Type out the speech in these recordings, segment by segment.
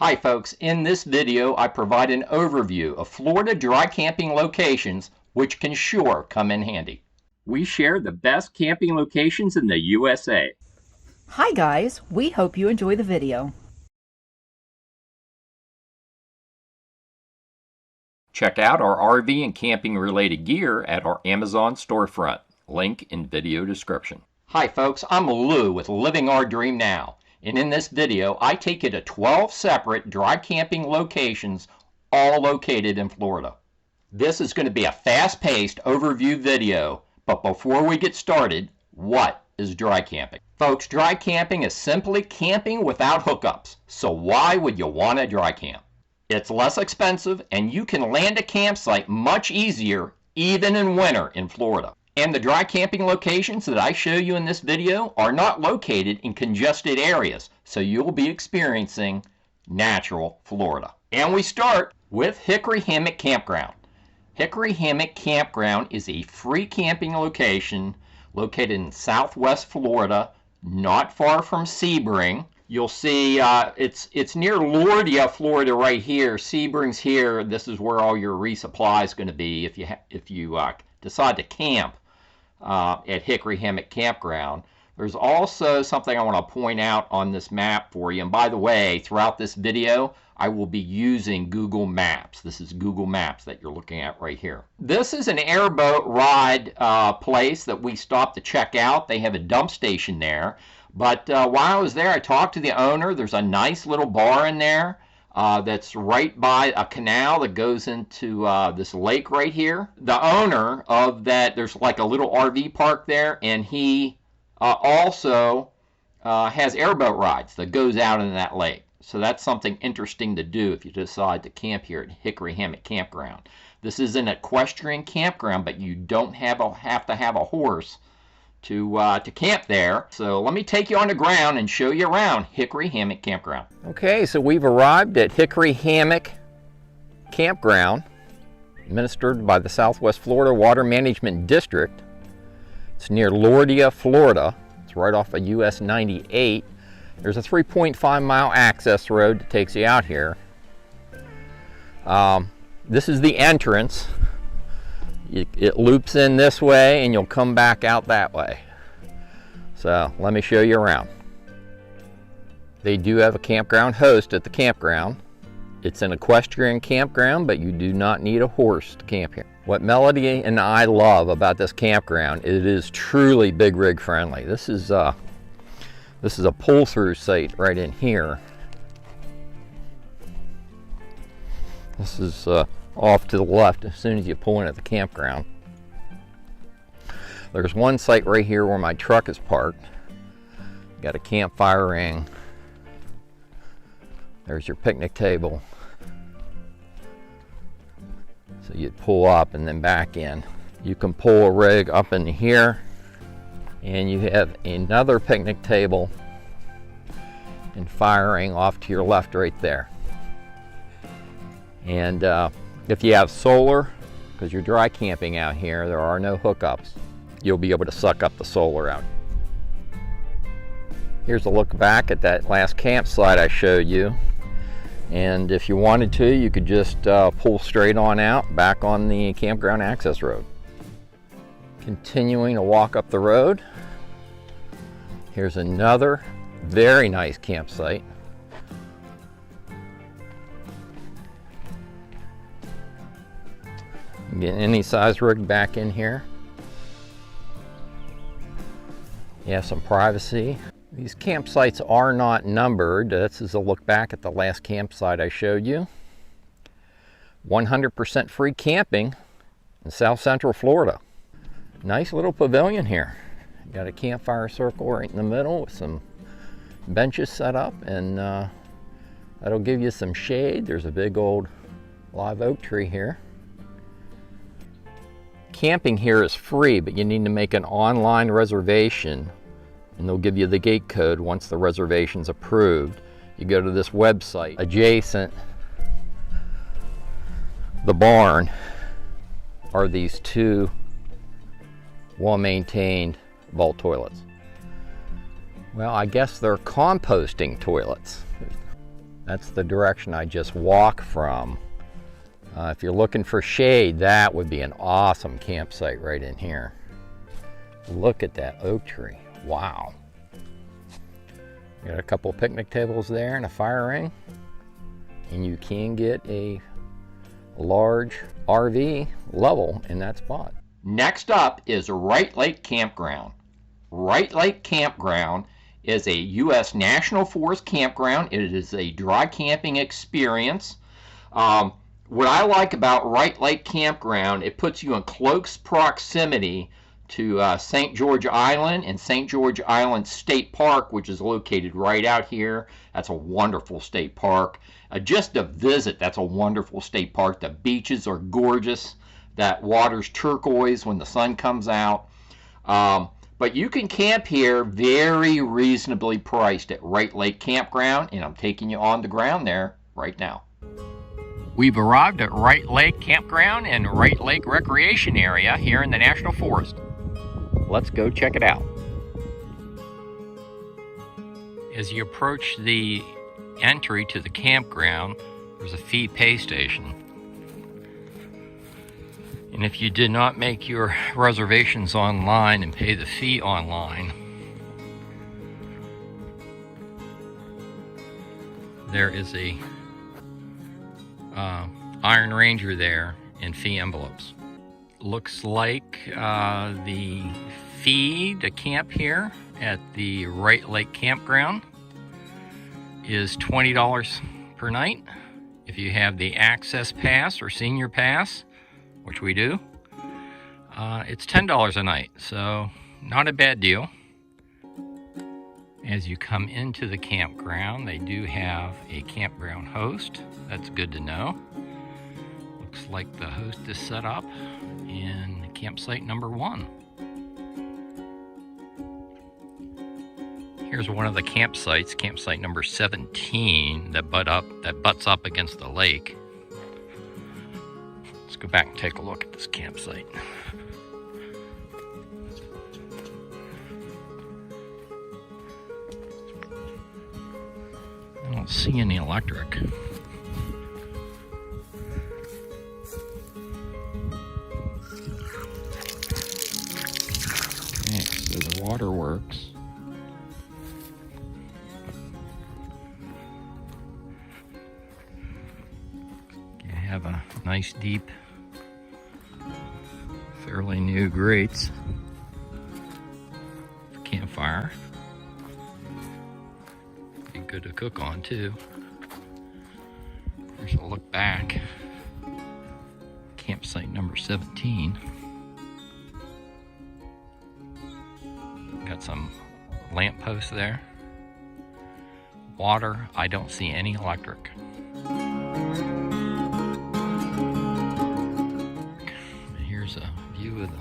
Hi folks, in this video I provide an overview of Florida dry camping locations which can sure come in handy. We share the best camping locations in the USA. Hi guys, we hope you enjoy the video. Check out our RV and camping related gear at our Amazon storefront. Link in video description. Hi folks, I'm Lou with Living Our Dream Now. And in this video, I take you to 12 separate dry camping locations, all located in Florida. This is going to be a fast-paced overview video, but before we get started, what is dry camping? Folks, dry camping is simply camping without hookups. So why would you want to dry camp? It's less expensive, and you can land a campsite much easier, even in winter in Florida. And the dry camping locations that I show you in this video are not located in congested areas, so you'll be experiencing natural Florida. And we start with Hickory Hammock Campground. Hickory Hammock Campground is a free camping location located in southwest Florida, not far from Sebring. You'll see it's near Lordia, Florida right here. Sebring's here. This is where all your resupply is going to be if you decide to camp at Hickory Hammock Campground. There's also something I want to point out on this map for you. And by the way, throughout this video, I will be using Google Maps. This is Google Maps that you're looking at right here. This is an airboat ride place that we stopped to check out. They have a dump station there. But while I was there, I talked to the owner. There's a nice little bar in there that's right by a canal that goes into this lake right here. The owner of that, there's like a little RV park there, and he also has airboat rides that goes out in that lake. So that's something interesting to do if you decide to camp here at Hickory Hammock Campground. This is an equestrian campground, but you don't have to have a horse to camp there. So let me take you on the ground and show you around Hickory Hammock Campground. Okay, so we've arrived at Hickory Hammock Campground, administered by the Southwest Florida Water Management District. It's near Lordia, Florida. It's right off of US 98. There's a 3.5-mile access road that takes you out here. This is the entrance. It loops in this way and you'll come back out that way. So let me show you around. They do have a campground host at the campground. It's an equestrian campground, but you do not need a horse to camp here. What Melody and I love about this campground, it is truly big rig friendly. This is a pull-through site right in here. This is off to the left as soon as you pull into the campground. There's one site right here where my truck is parked. Got a campfire ring. There's your picnic table. So you'd pull up and then back in. You can pull a rig up in here, and you have another picnic table and fire ring off to your left right there. And if you have solar, because you're dry camping out here, there are no hookups, you'll be able to suck up the solar out. Here's a look back at that last campsite I showed you. And if you wanted to, you could just pull straight on out back on the campground access road. Continuing to walk up the road, here's another very nice campsite. Get any size rig back in here. You have some privacy. These campsites are not numbered. This is a look back at the last campsite I showed you. 100% free camping in South Central Florida. Nice little pavilion here. Got a campfire circle right in the middle with some benches set up, and that'll give you some shade. There's a big old live oak tree here. Camping here is free, but you need to make an online reservation, and they'll give you the gate code once the reservation's approved. You go to this website. Adjacent the barn are these two well-maintained vault toilets. Well, I guess they're composting toilets. That's the direction I just walked from. If you're looking for shade, that would be an awesome campsite right in here. Look at that oak tree. Wow. Got a couple picnic tables there and a fire ring. And you can get a large RV level in that spot. Next up is Wright Lake Campground. Wright Lake Campground is a U.S. National Forest campground. It is a dry camping experience. What I like about Wright Lake Campground, it puts you in close proximity to St. George Island and St. George Island State Park, which is located right out here. That's a wonderful state park. Just a visit, that's a wonderful state park. The beaches are gorgeous. That water's turquoise when the sun comes out. But you can camp here very reasonably priced at Wright Lake Campground, and I'm taking you on the ground there right now. We've arrived at Wright Lake Campground and Wright Lake Recreation Area here in the National Forest. Let's go check it out. As you approach the entry to the campground, there's a fee pay station. And if you did not make your reservations online and pay the fee online, there is a Iron Ranger there in fee envelopes. Looks like the fee to camp here at the Wright Lake Campground is $20 per night. If you have the Access Pass or Senior Pass, which we do, it's $10 a night, so not a bad deal. As you come into the campground, they do have a campground host. That's good to know. Looks like the host is set up in campsite number 1. Here's one of the campsites, campsite number 17, that butts up against the lake. Let's go back and take a look at this campsite. I don't see any electric. Okay, so the water works. You have a nice deep, fairly new grates for campfire. Be good to cook on too. Here's a look back. Campsite number 17. Got some lamp posts there. Water, I don't see any electric. Here's a view of the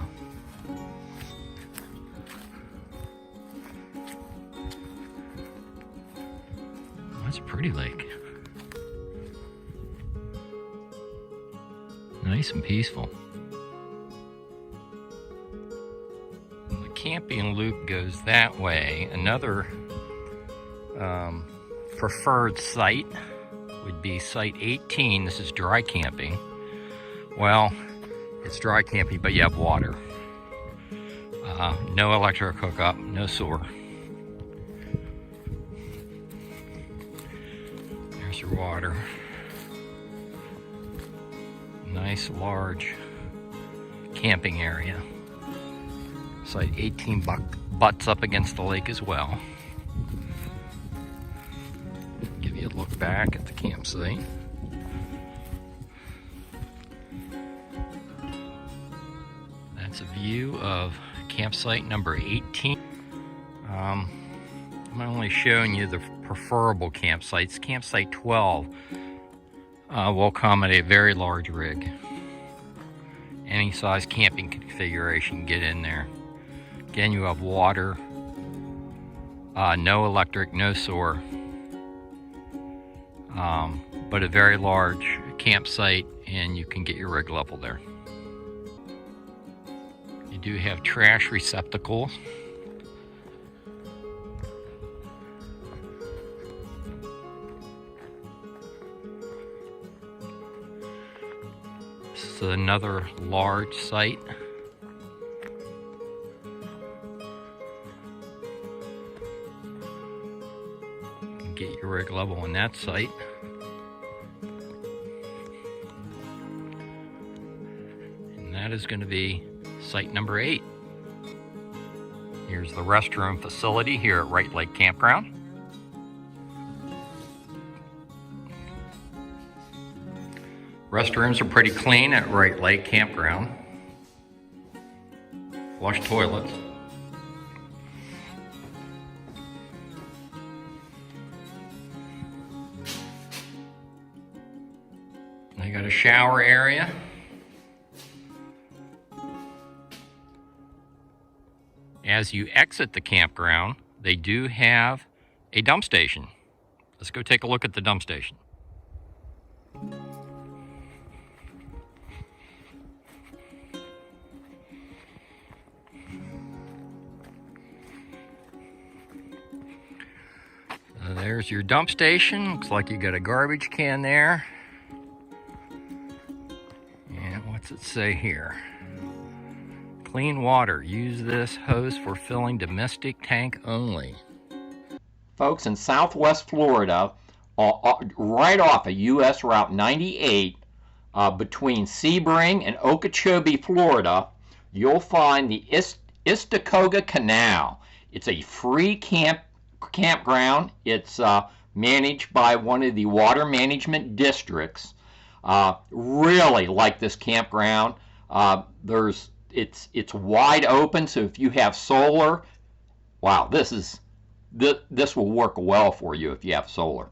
that's a pretty lake. Nice and peaceful. The camping loop goes that way. Another preferred site would be site 18. This is dry camping. Well, it's dry camping, but you have water. No electric hookup, no sewer. There's your water. Nice large camping area. Site 18 butts up against the lake as well. Give you a look back at the campsite. That's a view of campsite number 18. I'm only showing you the preferable campsites. Campsite 12 will accommodate a very large rig. Any size camping configuration, get in there. Again, you have water, no electric, no sewer, but a very large campsite, and you can get your rig level there. You do have trash receptacles. It's another large site. Get your rig level on that site. And that is going to be site number 8. Here's the restroom facility here at Wright Lake Campground. Restrooms are pretty clean at Wright Lake Campground. Flush toilets. They got a shower area. As you exit the campground, they do have a dump station. Let's go take a look at the dump station. There's your dump station. Looks like you got a garbage can there. And what's it say here? Clean water. Use this hose for filling domestic tank only. Folks, in Southwest Florida, right off of US Route 98, between Sebring and Okeechobee, Florida, you'll find the Istacoga Canal. It's a free campground. It's managed by one of the water management districts. Really like this campground. It's wide open, so if you have solar, wow, this will work well for you if you have solar.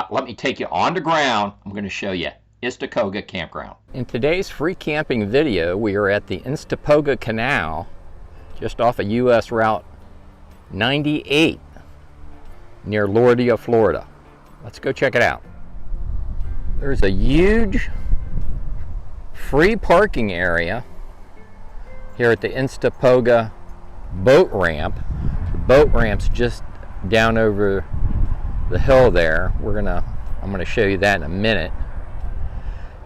Let me take you on the ground. I'm going to show you Istacoga Campground. In today's free camping video, we are at the Istacoga Canal, just off of US Route 98, near Lauderdale, Florida. Let's go check it out. There's a huge free parking area here at the Istacoga boat ramp. The boat ramp's just down over the hill there. I'm gonna show you that in a minute.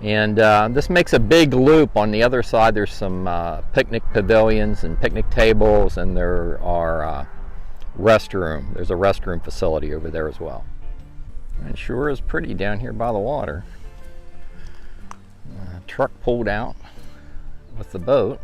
And this makes a big loop. On the other side, there's some picnic pavilions and picnic tables, and there are there's a restroom facility over there as well. And sure is pretty down here by the water. Truck pulled out with the boat.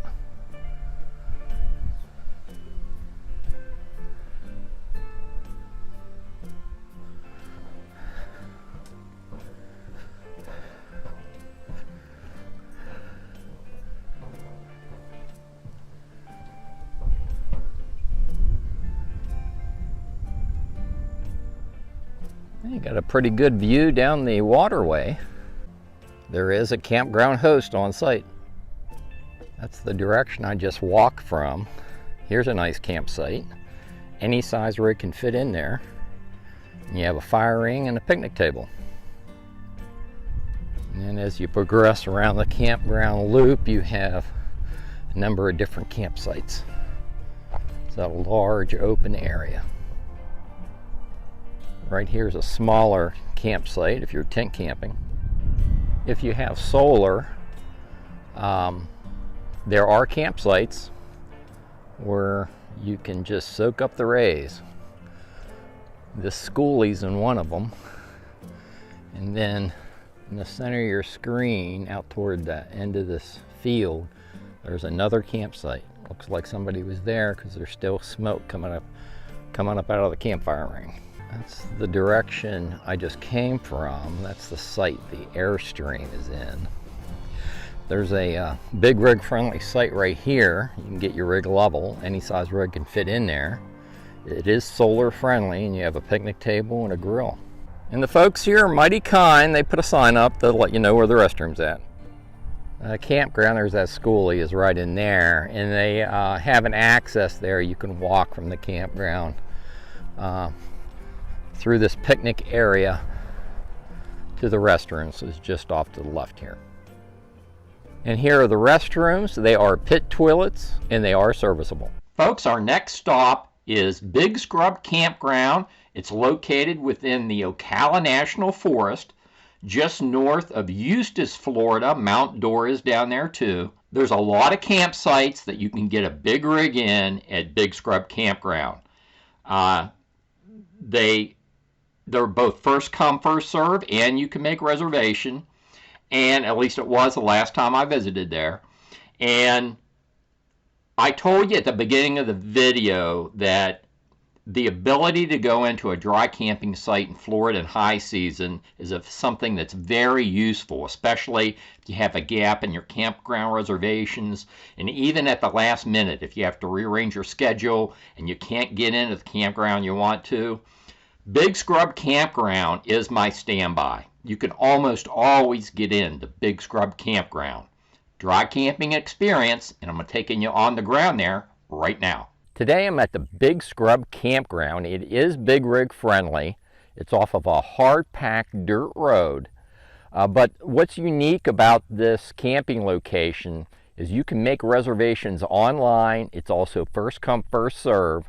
You got a pretty good view down the waterway. There is a campground host on site. That's the direction I just walked from. Here's a nice campsite. Any size rig can fit in there. You have a fire ring and a picnic table. And as you progress around the campground loop, you have a number of different campsites. It's a large open area. Right here is a smaller campsite if you're tent camping. If you have solar, there are campsites where you can just soak up the rays. This schoolie's in one of them. And then in the center of your screen, out toward the end of this field, there's another campsite. Looks like somebody was there because there's still smoke coming up out of the campfire ring. That's the direction I just came from. That's the site the Airstream is in. There's a big rig friendly site right here. You can get your rig level. Any size rig can fit in there. It is solar friendly, and you have a picnic table and a grill. And the folks here are mighty kind. They put a sign up to let you know where the restroom's at. Campground, there's that schoolie is right in there, and they have an access there. You can walk from the campground through this picnic area to the restrooms. It's just off to the left here. And here are the restrooms. They are pit toilets and they are serviceable. Folks, our next stop is Big Scrub Campground. It's located within the Ocala National Forest. just north of Eustis, Florida. Mount Dora is down there too. There's a lot of campsites that you can get a big rig in at Big Scrub Campground. They're both first come, first serve, and you can make reservation. And at least it was the last time I visited there. And I told you at the beginning of the video that the ability to go into a dry camping site in Florida in high season is something that's very useful, especially if you have a gap in your campground reservations, and even at the last minute if you have to rearrange your schedule and you can't get into the campground you want to. Big Scrub Campground is my standby. You can almost always get into Big Scrub Campground. Dry camping experience, and I'm taking you on the ground there right now. Today I'm at the Big Scrub Campground. It is big rig friendly. It's off of a hard-packed dirt road. But what's unique about this camping location is you can make reservations online. It's also first come, first serve.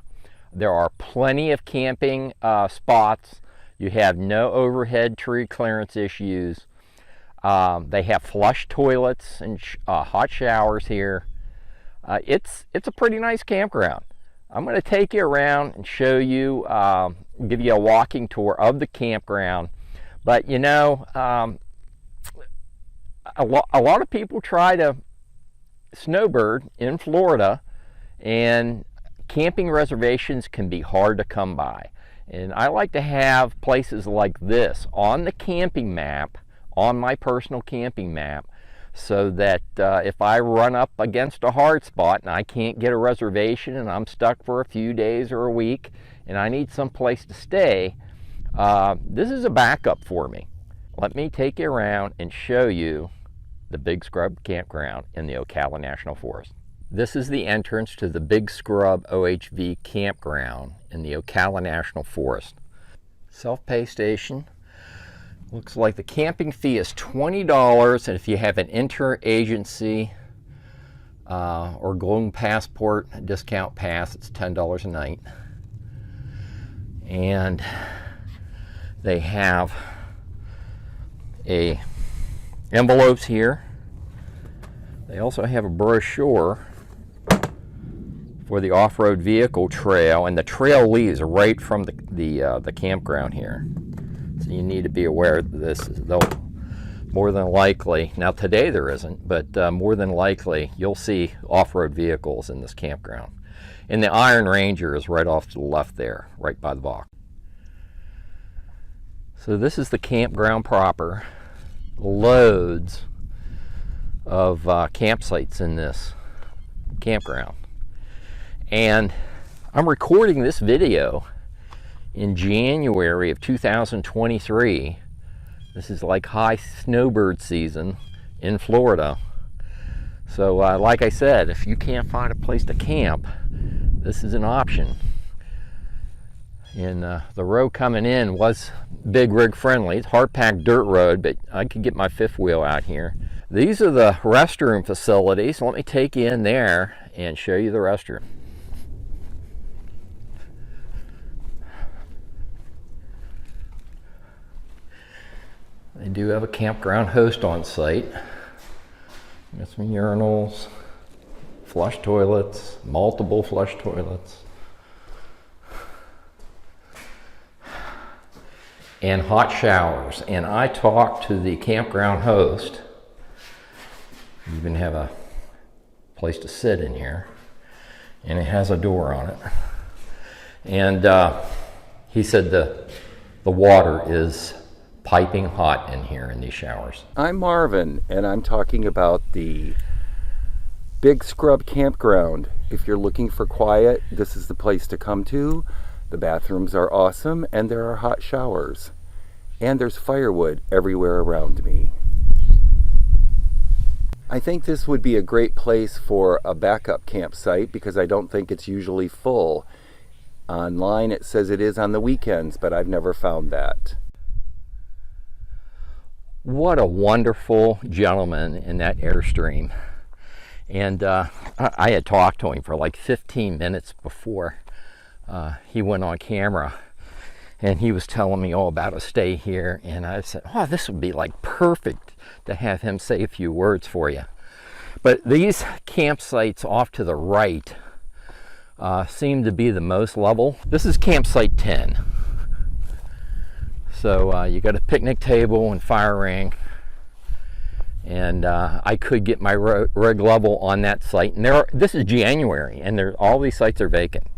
There are plenty of camping spots. You have no overhead tree clearance issues. They have flush toilets and hot showers here. It's a pretty nice campground. I'm going to take you around and show you, give you a walking tour of the campground. But you know, a lot of people try to snowbird in Florida, and camping reservations can be hard to come by. And I like to have places like this on the camping map, on my personal camping map, so that if I run up against a hard spot and I can't get a reservation and I'm stuck for a few days or a week and I need some place to stay, this is a backup for me. Let me take you around and show you the Big Scrub Campground in the Ocala National Forest. This is the entrance to the Big Scrub OHV Campground in the Ocala National Forest. Self-pay station. Looks like the camping fee is $20, and if you have an interagency or Gloom Passport discount pass, it's $10 a night. And they have envelopes here. They also have a brochure for the off-road vehicle trail, and the trail leads right from the campground here. So you need to be aware of this. They'll more than likely, now today there isn't, but more than likely you'll see off-road vehicles in this campground. And the Iron Ranger is right off to the left there, right by the box. So this is the campground proper. Loads of campsites in this campground. And I'm recording this video in January of 2023. This is like high snowbird season in Florida. So like I said, if you can't find a place to camp, this is an option. And the road coming in was big rig friendly. It's hard-packed dirt road, but I could get my fifth wheel out here. These are the restroom facilities. Let me take you in there and show you the restroom. They do have a campground host on site. Got some urinals, flush toilets, multiple flush toilets, and hot showers. And I talked to the campground host. You even have a place to sit in here, and it has a door on it. And he said the water is piping hot in here in these showers. I'm Marvin, and I'm talking about the Big Scrub Campground. If you're looking for quiet, this is the place to come to. The bathrooms are awesome, and there are hot showers. And there's firewood everywhere around me. I think this would be a great place for a backup campsite because I don't think it's usually full. Online it says it is on the weekends, but I've never found that. What a wonderful gentleman in that Airstream. And I had talked to him for like 15 minutes before he went on camera. And he was telling me all about a stay here, and I said, oh, this would be like perfect to have him say a few words for you. But these campsites off to the right seem to be the most level. This is campsite 10. So you got a picnic table and fire ring, and I could get my rig level on that site. And this is January, and all these sites are vacant.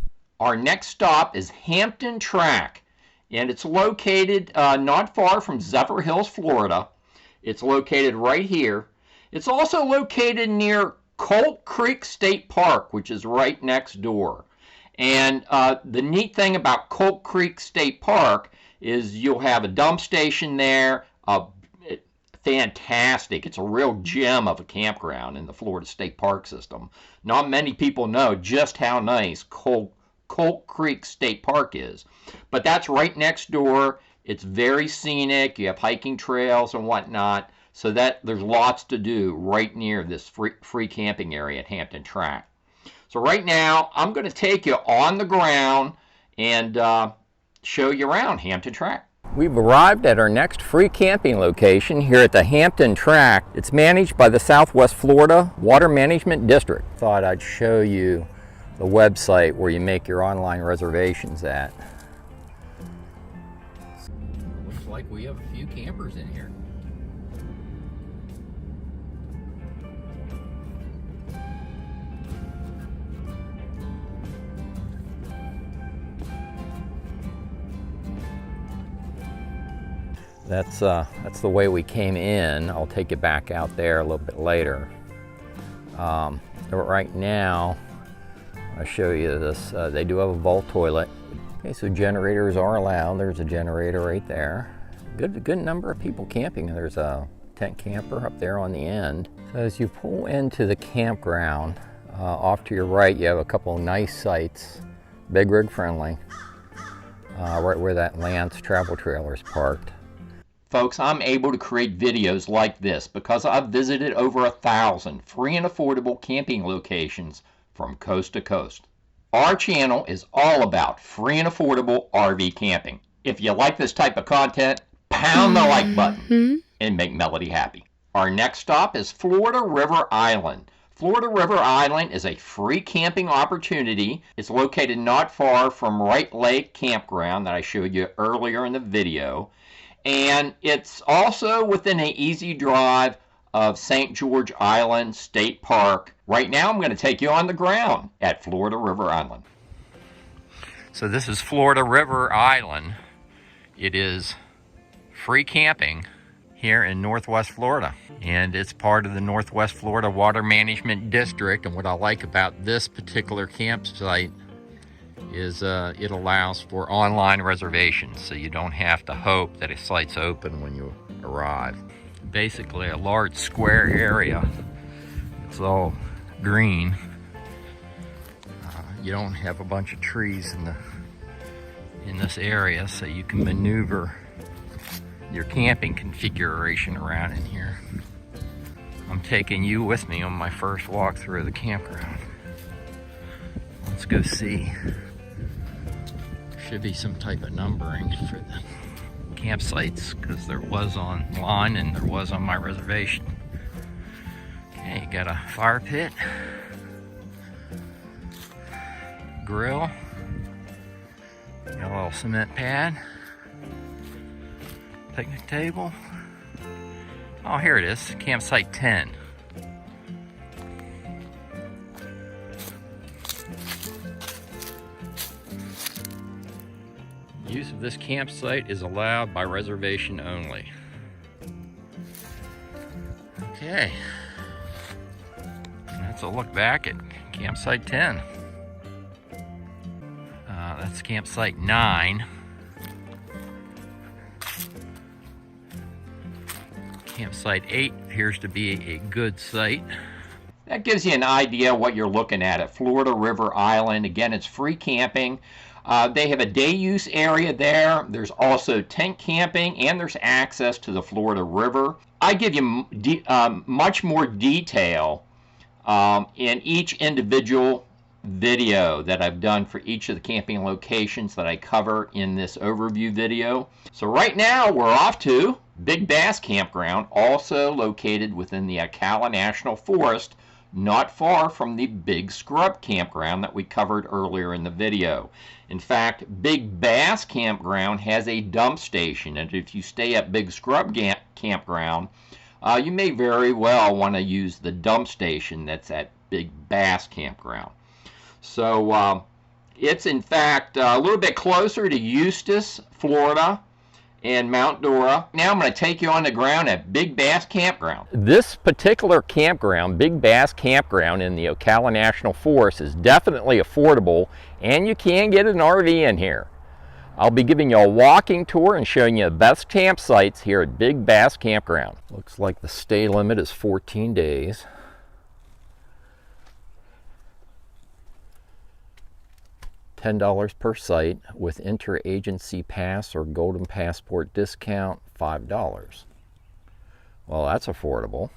Our next stop is Hampton Track, and it's located not far from Zephyr Hills, Florida. It's located right here. It's also located near Colt Creek State Park, which is right next door. And the neat thing about Colt Creek State Park is you'll have a dump station there. Fantastic. It's a real gem of a campground in the Florida State Park system. Not many people know just how nice Colt Creek State Park is. But that's right next door. It's very scenic. You have hiking trails and whatnot. So that there's lots to do right near this free camping area at Hampton Track. So right now, I'm going to take you on the ground and show you around Hampton Track. We've arrived at our next free camping location here at the Hampton Track. It's managed by the Southwest Florida Water Management District. Thought I'd show you the website where you make your online reservations at. Looks like we have a few campers in here. That's the way we came in. I'll take you back out there a little bit later. But right now, I'll show you this. They do have a vault toilet. Okay, so generators are allowed. There's a generator right there. Good number of people camping. There's a tent camper up there on the end. So as you pull into the campground, off to your right, you have a couple of nice sites, big rig friendly, right where that Lance travel trailer is parked. Folks, I'm able to create videos like this because I've visited over 1,000 free and affordable camping locations from coast to coast. Our channel is all about free and affordable RV camping. If you like this type of content, pound the like button and make Melody happy. Our next stop is Florida River Island. Florida River Island is a free camping opportunity. It's located not far from Wright Lake Campground that I showed you earlier in the video. And it's also within an easy drive of St. George Island State Park. Right now I'm going to take you on the ground at Florida River Island. So this is Florida River Island. It is free camping here in Northwest Florida. And it's part of the Northwest Florida Water Management District. And what I like about this particular campsite is it allows for online reservations, so you don't have to hope that a site's open when you arrive. Basically a large square area. It's all green. You don't have a bunch of trees in this area, so you can maneuver your camping configuration around in here. I'm taking you with me on my first walk through the campground. Let's go see. Should be some type of numbering for the campsites, because there was online and there was on my reservation. Okay, got a fire pit, grill, got a little cement pad, picnic table. Oh, here it is, campsite 10. Use of this campsite is allowed by reservation only. Okay, that's a look back at campsite 10. That's campsite 9. Campsite 8 appears to be a good site. That gives you an idea what you're looking at Florida River Island. Again, it's free camping. They have a day use area there. There's also tent camping, and there's access to the Florida River. I give you much more detail in each individual video that I've done for each of the camping locations that I cover in this overview video. So right now we're off to Big Bass Campground, also located within the Ocala National Forest, not far from the Big Scrub Campground that we covered earlier in the video. In fact, Big Bass Campground has a dump station, and if you stay at Big Scrub Campground, you may very well want to use the dump station that's at Big Bass Campground. So it's in fact a little bit closer to Eustis, Florida, and Mount Dora. Now I'm going to take you on the ground at Big Bass Campground. This particular campground, Big Bass Campground in the Ocala National Forest, is definitely affordable, and you can get an RV in here. I'll be giving you a walking tour and showing you the best campsites here at Big Bass Campground. Looks like the stay limit is 14 days. $10 per site with interagency pass or golden passport discount, $5. Well, that's affordable.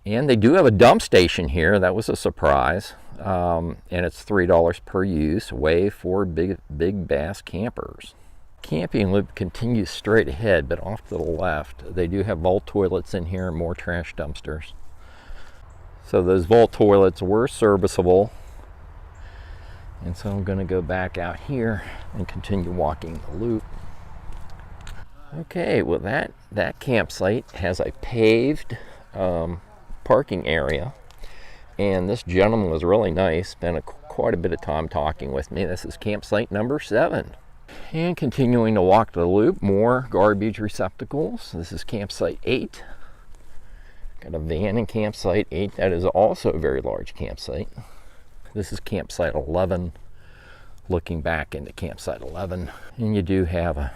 And they do have a dump station here. That was a surprise. And it's $3 per use, way for big bass campers. Camping loop continues straight ahead, but off to the left. They do have vault toilets in here and more trash dumpsters. So those vault toilets were serviceable. And so I'm going to go back out here and continue walking the loop. Okay, well that campsite has a paved parking area. And this gentleman was really nice, spent quite a bit of time talking with me. This is campsite number 7. And continuing to walk the loop, more garbage receptacles. This is campsite 8. Got a van in campsite 8. That is also a very large campsite. This is campsite 11, looking back into campsite 11. And you do have a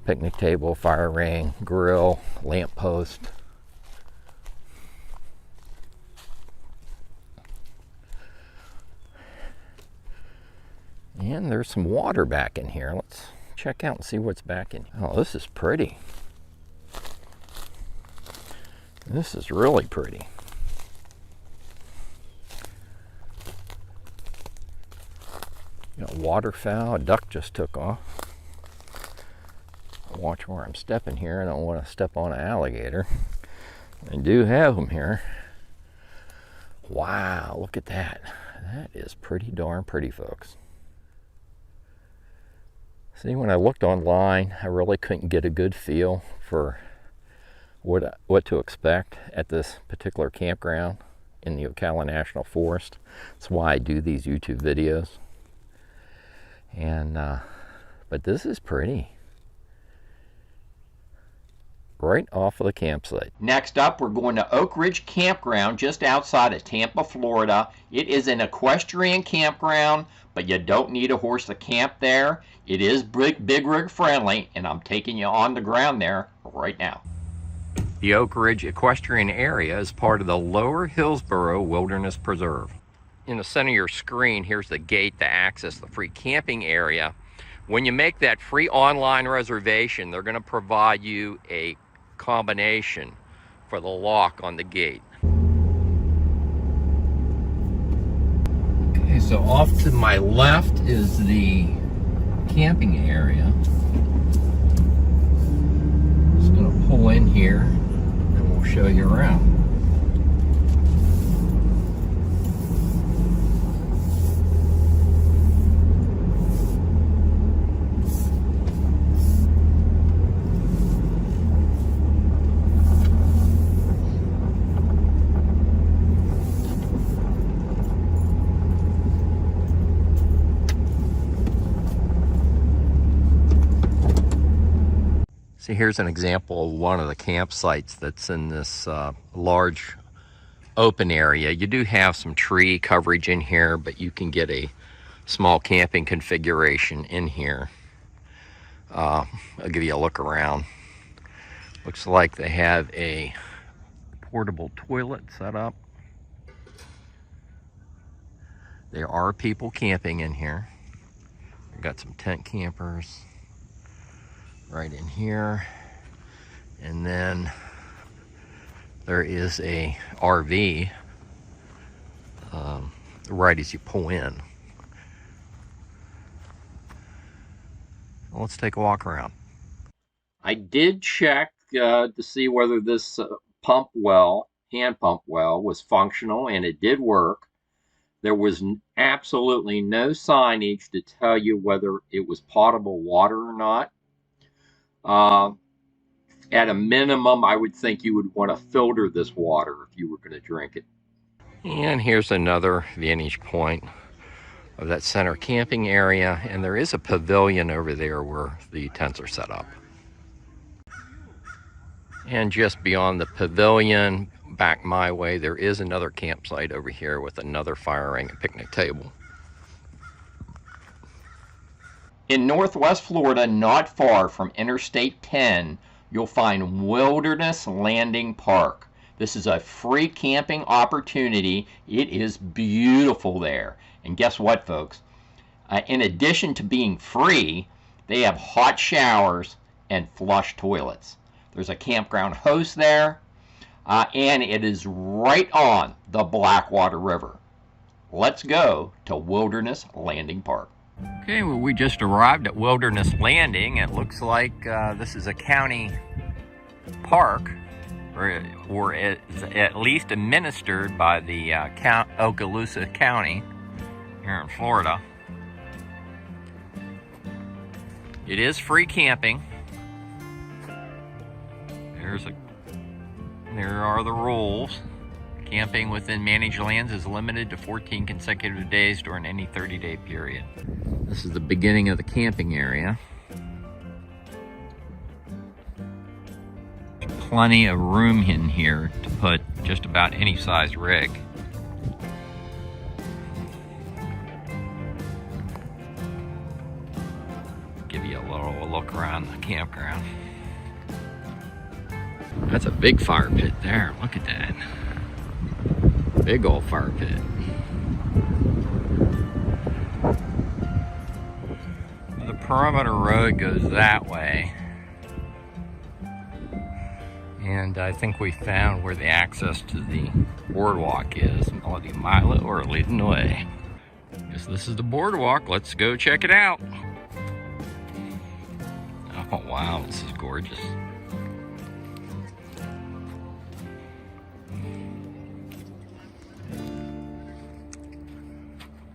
picnic table, fire ring, grill, lamp post. And there's some water back in here. Let's check out and see what's back in here. Oh, this is pretty. This is really pretty. You know, waterfowl, a duck just took off. Watch where I'm stepping here. I don't want to step on an alligator. I do have them here. Wow, look at that. That is pretty darn pretty, folks. See, when I looked online, I really couldn't get a good feel for what to expect at this particular campground in the Ocala National Forest. That's why I do these YouTube videos. And but this is pretty. Right off of the campsite. Next up, we're going to Oak Ridge Campground just outside of Tampa, Florida. It is an equestrian campground, but you don't need a horse to camp there. It is big rig friendly, and I'm taking you on the ground there right now. The Oak Ridge Equestrian Area is part of the Lower Hillsborough Wilderness Preserve. In the center of your screen, here's the gate to access the free camping area. When you make that free online reservation, they're going to provide you a combination for the lock on the gate. Okay, so off to my left is the camping area. Just going to pull in here and we'll show you around. See, here's an example of one of the campsites that's in this large open area. You do have some tree coverage in here, but you can get a small camping configuration in here. I'll give you a look around. Looks like they have a portable toilet set up. There are people camping in here. We've got some tent campers right in here, and then there is a RV right as you pull in. Let's take a walk around. I did check to see whether this hand pump well, was functional, and it did work. There was absolutely no signage to tell you whether it was potable water or not. At a minimum, I would think you would want to filter this water if you were going to drink it. And here's another vantage point of that center camping area, and there is a pavilion over there where the tents are set up. And just beyond the pavilion, back my way, there is another campsite over here with another fire ring and picnic table. In Northwest Florida, not far from Interstate 10, you'll find Wilderness Landing Park. This is a free camping opportunity. It is beautiful there. And guess what, folks? In addition to being free, they have hot showers and flush toilets. There's a campground host there, and it is right on the Blackwater River. Let's go to Wilderness Landing Park. Okay, well, we just arrived at Wilderness Landing. It looks like this is a county park, or it's at least administered by the Okaloosa County here in Florida. It is free camping. There are the rules. Camping within managed lands is limited to 14 consecutive days during any 30-day period. This is the beginning of the camping area. There's plenty of room in here to put just about any size rig. Give you a little look around the campground. That's a big fire pit there. Look at that. Big old fire pit. The perimeter road goes that way. And I think we found where the access to the boardwalk is. Melody Milo are leading the way. Guess this is the boardwalk. Let's go check it out. Oh wow, this is gorgeous.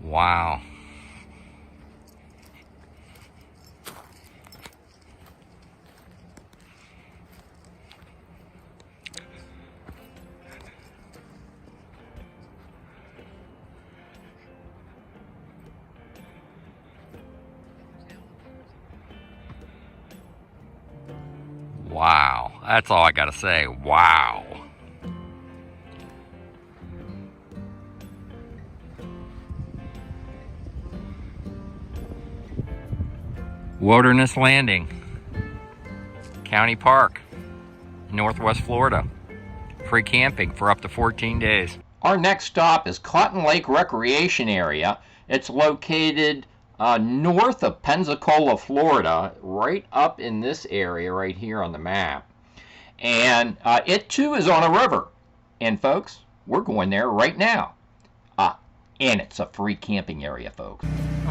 Wow. Wow. That's all I gotta say. Wow. Wilderness Landing, County Park, Northwest Florida. Free camping for up to 14 days. Our next stop is Cotton Lake Recreation Area. It's located north of Pensacola, Florida, right up in this area right here on the map. And it too is on a river. And folks, we're going there right now. And it's a free camping area, folks.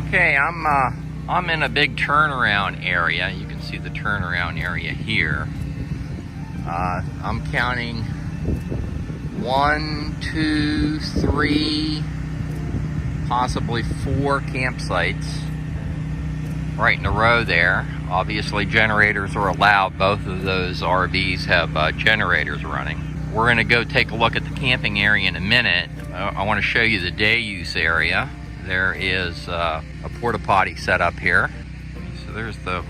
Okay, I'm in a big turnaround area. You can see the turnaround area here. I'm counting 1, 2, 3, possibly 4 campsites right in a row there. Obviously generators are allowed. Both of those RVs have generators running. We're going to go take a look at the camping area in a minute. I want to show you the day use area. There is a porta potty set up here. So there's the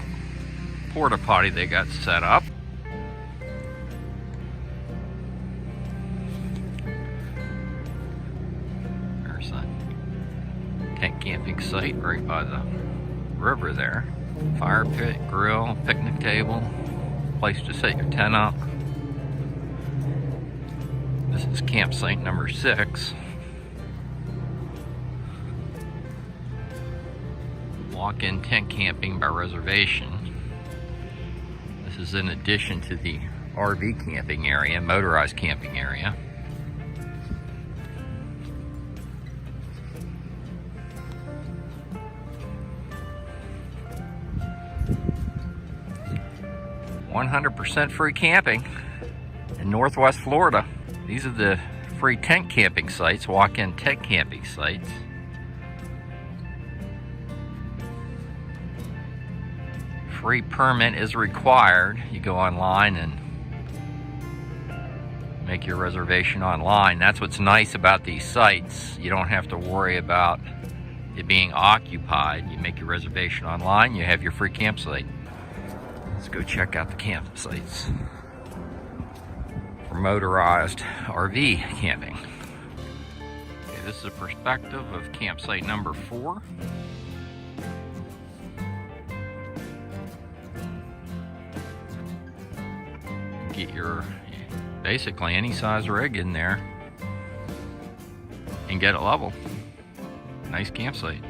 porta potty they got set up. There's a tent camping site right by the river there. Fire pit, grill, picnic table, place to set your tent up. This is campsite number 6. Walk-in tent camping by reservation. This is in addition to the RV camping area, motorized camping area. 100% free camping in Northwest Florida. These are the free tent camping sites, walk-in tent camping sites. Free permit is required. You go online and make your reservation online. That's what's nice about these sites. You don't have to worry about it being occupied. You make your reservation online, you have your free campsite. Let's go check out the campsites for motorized RV camping. Okay, this is a perspective of campsite number 4. Get your basically any size rig in there and get it level. Nice campsite.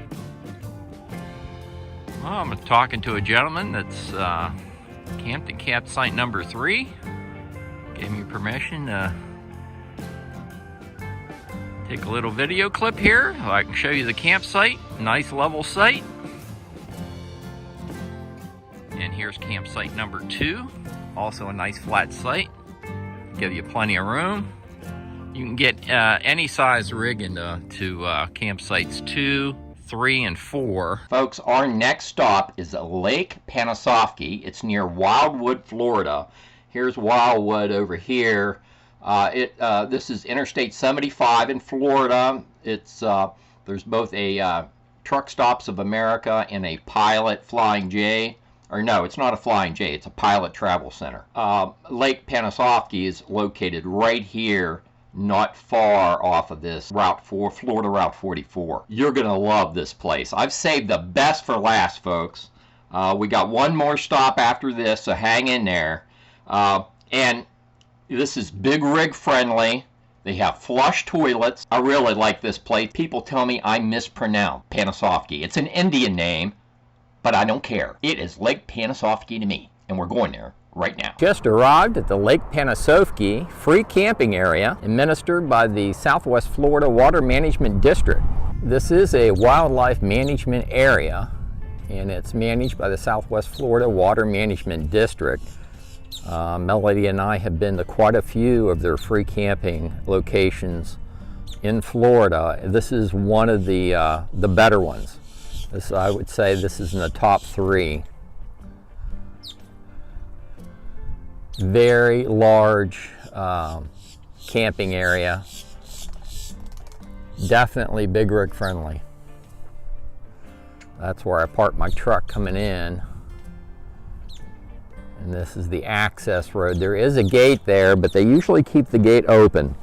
Well, I'm talking to a gentleman that's camped at campsite number 3. Gave me permission to take a little video clip here so I can show you the campsite. Nice level site. And here's campsite number 2. Also a nice flat site. Give you plenty of room. You can get any size rig into campsites 2, 3, and 4. Folks, our next stop is Lake Panosofsky. It's near Wildwood, Florida. Here's Wildwood over here. This is Interstate 75 in Florida. It's there's both a Truck Stops of America and a Pilot Flying J. Or no, it's not a Flying J, it's a Pilot Travel Center. Lake Panosofsky is located right here, not far off of this Route 4, Florida Route 44. You're gonna love this place. I've saved the best for last, folks. We got one more stop after this, so hang in there. And this is big rig friendly. They have flush toilets. I really like this place. People tell me I mispronounce Panosofsky. It's an Indian name, but I don't care. It is Lake Panosofsky to me, and we're going there right now. Just arrived at the Lake Panosofsky free camping area administered by the Southwest Florida Water Management District. This is a wildlife management area, and it's managed by the Southwest Florida Water Management District. Melody and I have been to quite a few of their free camping locations in Florida. This is one of the better ones. I would say this is in the top 3. Very large camping area. Definitely big rig friendly. That's where I parked my truck coming in. And this is the access road. There is a gate there, but they usually keep the gate open.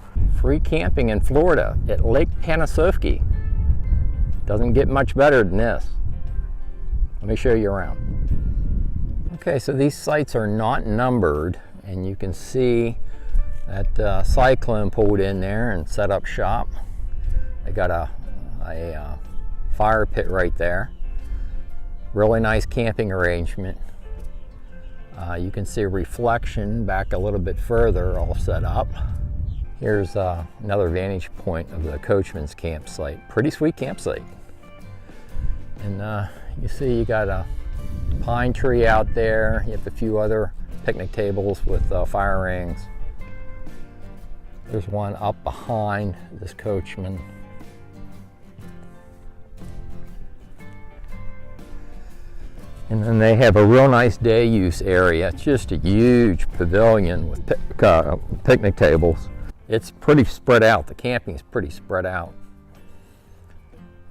Free camping in Florida at Lake Panosofsky. Doesn't get much better than this. Let me show you around. Okay, so these sites are not numbered, and you can see that Cyclone pulled in there and set up shop. They got a fire pit right there. Really nice camping arrangement. You can see a reflection back a little bit further, all set up. Here's another vantage point of the Coachman's campsite. Pretty sweet campsite. And you see you got a pine tree out there. You have a few other picnic tables with fire rings. There's one up behind this Coachman. And then they have a real nice day use area. It's just a huge pavilion with picnic tables. It's pretty spread out. The camping is pretty spread out.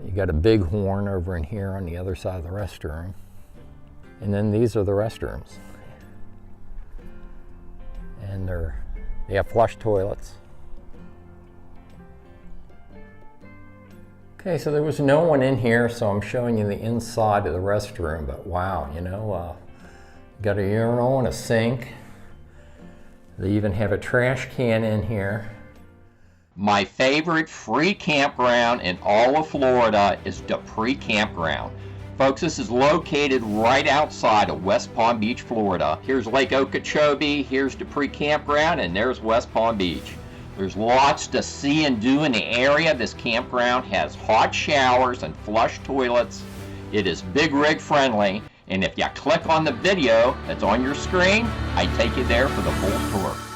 You got a big horn over in here on the other side of the restroom. And then these are the restrooms. And they have flush toilets. Okay, so there was no one in here, so I'm showing you the inside of the restroom, but wow, you know, got a urinal and a sink. They even have a trash can in here. My favorite free campground in all of Florida is Dupree Campground. Folks, this is located right outside of West Palm Beach, Florida. Here's Lake Okeechobee, here's Dupree Campground, and there's West Palm Beach. There's lots to see and do in the area. This campground has hot showers and flush toilets. It is big rig friendly, And if you click on the video that's on your screen, I take you there for the full tour.